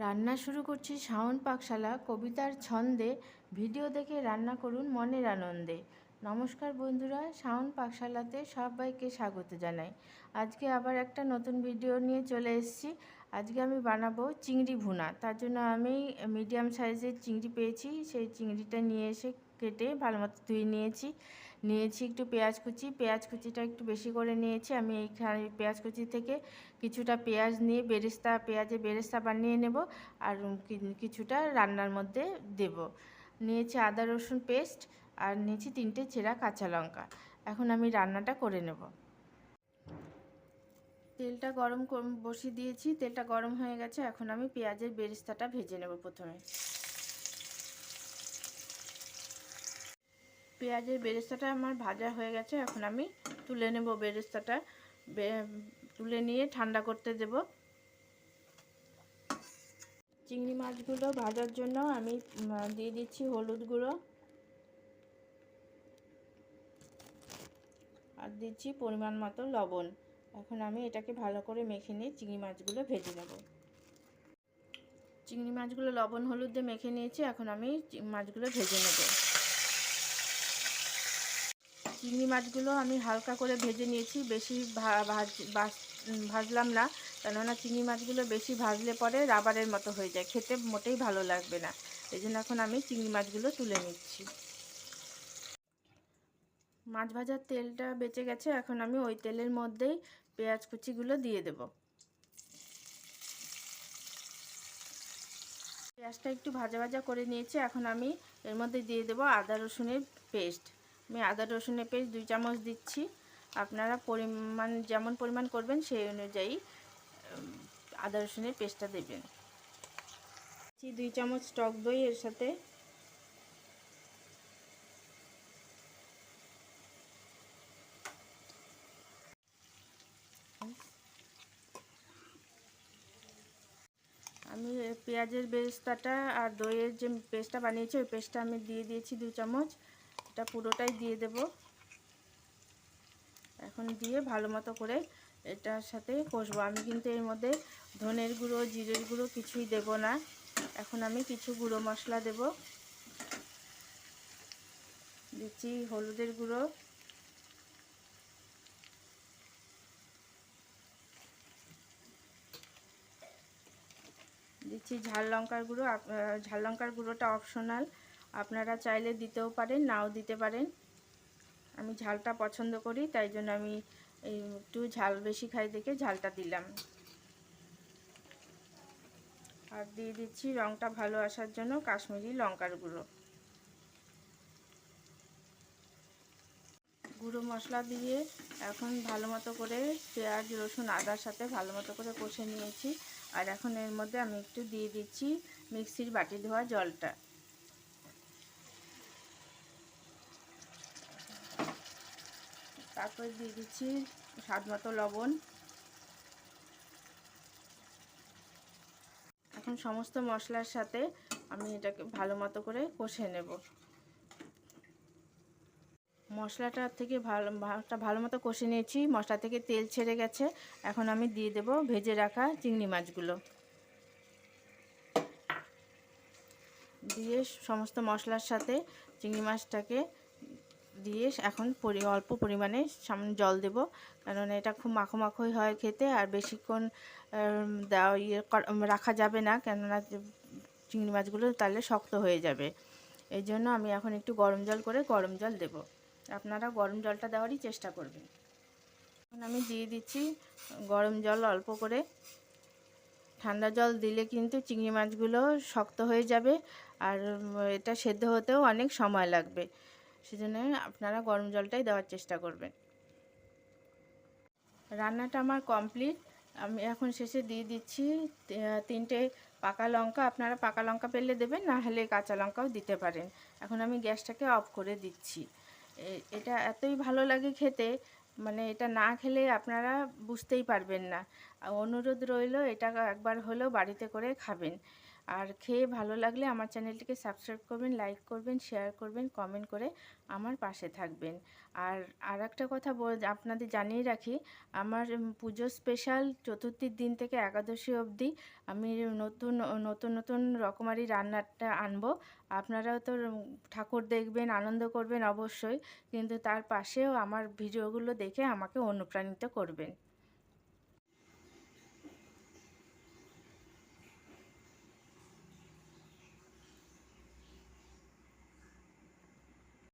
রান্না শুরু করছি শাওন পাকশালা কবিতার ছন্দে। ভিডিও দেখে রান্না করুন মনের আনন্দে। নমস্কার বন্ধুরা, শাওন পাকশালাতে সবাইকে স্বাগত জানাই। আজকে আবার একটা নতুন ভিডিও নিয়ে চলে এসেছি। আজকে আমি বানাবো চিংড়ি ভুনা। তার জন্য আমি মিডিয়াম সাইজের চিংড়ি পেয়েছি, সেই চিংড়িটা নিয়ে এসে কেটে ভালো মতো ধুয়ে নিয়েছি একটু পেঁয়াজ কুচিটা একটু বেশি করে নিয়েছি। আমি এইখানে পেঁয়াজ কুচি থেকে কিছুটা পেঁয়াজ নিয়ে পেঁয়াজের বেরেস্তা বানিয়ে নেব, আর কিছুটা রান্নার মধ্যে দেব। নিয়েছি আদা রসুন পেস্ট, আর নিয়েছি 3টে চেরা কাঁচা লঙ্কা। এখন আমি রান্নাটা করে নেব। তেলটা বসিয়ে দিয়েছি, তেলটা গরম হয়ে গেছে। এখন আমি পেঁয়াজের বেরেস্তাটা ভেজে নেব। প্রথমে পেঁয়াজের বেরেস্তাটা আমার ভাজা হয়ে গেছে। এখন আমি তুলে নেব বেরেস্তাটা। তুলে নিয়ে ঠান্ডা করতে দেব। চিংড়ি মাছগুলো ভাজার জন্য আমি দিয়ে দিচ্ছি হলুদ গুঁড়ো, আর দিচ্ছি পরিমাণ মতো লবণ। এখন আমি এটাকে ভালো করে মেখে নিয়ে চিংড়ি মাছগুলো ভেজে নেব। চিংড়ি মাছগুলো লবণ হলুদ দিয়ে মেখে নিয়েছি। এখন আমি মাছগুলো ভেজে নেব। চিংড়ি মাছগুলো আমি হালকা করে ভেজে নিয়েছি, বেশি ভাজলাম না, কেননা চিংড়ি মাছগুলো বেশি ভাজলে পরে রাবারের মতো হয়ে যায়, খেতে মোটেই ভালো লাগবে না। এই জন্য এখন আমি চিংড়ি মাছগুলো তুলে নিচ্ছি। মাছ ভাজার তেলটা বেঁচে গেছে। এখন আমি ওই তেলের মধ্যেই পেঁয়াজ কুচিগুলো দিয়ে দেব। পেঁয়াজটা একটু ভাজা ভাজা করে নিয়েছি। এখন আমি এর মধ্যে দিয়ে দেব আদা রসুনের পেস্ট। আমি আদা রসুনের পেস্ট 2 চামচ দিচ্ছি। আপনারা যেমন পরিমাণ করবেন সেই অনুযায়ী আদা রসুনের পেস্টটা দেবেন। 2 চামচ টক দই এর সাথে। আমি পেঁয়াজের বেরেস্তাটা আর দইয়ের যে পেস্টটা বানিয়েছি ওই পেস্টটা আমি দিয়ে দিয়েছি 2 চামচ। এটা পুরোটাই দিয়ে দেব। এখন দিয়ে ভালো মতো করে এটার সাথে কষবো। আমি কিন্তু এর মধ্যে ধনের গুঁড়ো জিরের গুঁড়ো কিছুই দেব না। এখন আমি কিছু গুঁড়ো মশলা দেব। দিচ্ছি হলুদের গুঁড়ো, দিচ্ছি ঝাল লঙ্কার গুঁড়ো। ঝাল লঙ্কার গুঁড়োটা অপশনাল, আপনারা চাইলে দিতেও পারেন, নাও দিতে পারেন। আমি ঝালটা পছন্দ করি, তাই জন্য আমি একটু ঝাল বেশি খাই দেখে ঝালটা দিলাম। আর দিয়ে দিচ্ছি রঙটা ভালো আসার জন্য কাশ্মীরি লঙ্কার গুঁড়ো। গুঁড়ো মশলা দিয়ে এখন ভালো মতো করে পেঁয়াজ রসুন আদার সাথে ভালো মতো করে কষে নিয়েছি। আর এখন এর মধ্যে আমি একটু দিয়ে দিচ্ছি মিক্সির বাটি ধোয়া জলটা। তারপর দিয়ে দিচ্ছি স্বাদ মতো লবণ। এখন সমস্ত মশলার সাথে আমি এটাকে ভালো মতো করে কষে নেব। মশলাটা থেকে ভালো মতো কষে নিয়েছি, মশলা থেকে তেল ছেড়ে গেছে। এখন আমি দিয়ে দেব ভেজে রাখা চিংড়ি মাছগুলো। দিয়ে সমস্ত মশলার সাথে চিংড়ি মাছটাকে দিয়ে এখন অল্প পরিমাণে সামান্য জল দেব, কারণ এটা খুব মাখো মাখোই হয় খেতে, আর বেশিক্ষণ রাখা যাবে না, কেননা চিংড়ি মাছগুলো তাহলে শক্ত হয়ে যাবে। এই জন্য আমি এখন একটু গরম জল দেব। আপনারা গরম জলটা দেওয়ারই চেষ্টা করবেন। এখন আমি দিয়ে দিচ্ছি গরম জল অল্প করে। ঠান্ডা জল দিলে কিন্তু চিংড়ি মাছগুলো শক্ত হয়ে যাবে, আর এটা সেদ্ধ হতেও অনেক সময় লাগবে। সেজন্য আপনারা গরম জলটাই দেওয়ার চেষ্টা করবেন। রান্নাটা আমার কমপ্লিট। আমি এখন শেষে দিয়ে দিচ্ছি 3টে পাকা লঙ্কা। আপনারা পাকা লঙ্কা পেলে দেবেন, না হলে কাঁচা লঙ্কাও দিতে পারেন। এখন আমি গ্যাসটাকে অফ করে দিচ্ছি। এটা এতই ভালো লাগে খেতে, মানে এটা না খেলে আপনারা বুঝতেই পারবেন না। অনুরোধ রইল এটা একবার হলেও বাড়িতে করে খাবেন। আর খেয়ে ভালো লাগলে আমার চ্যানেলটিকে সাবস্ক্রাইব করবেন, লাইক করবেন, শেয়ার করবেন, কমেন্ট করে আমার পাশে থাকবেন। আর একটা কথা আপনাদের জানিয়ে রাখি, আমার পুজো স্পেশাল চতুর্থীর দিন থেকে একাদশী অবধি আমি নতুন নতুন নতুন রকমারি রান্নাটা আনবো। আপনারাও তো ঠাকুর দেখবেন, আনন্দ করবেন অবশ্যই, কিন্তু তার পাশেও আমার ভিডিওগুলো দেখে আমাকে অনুপ্রাণিত করবেন।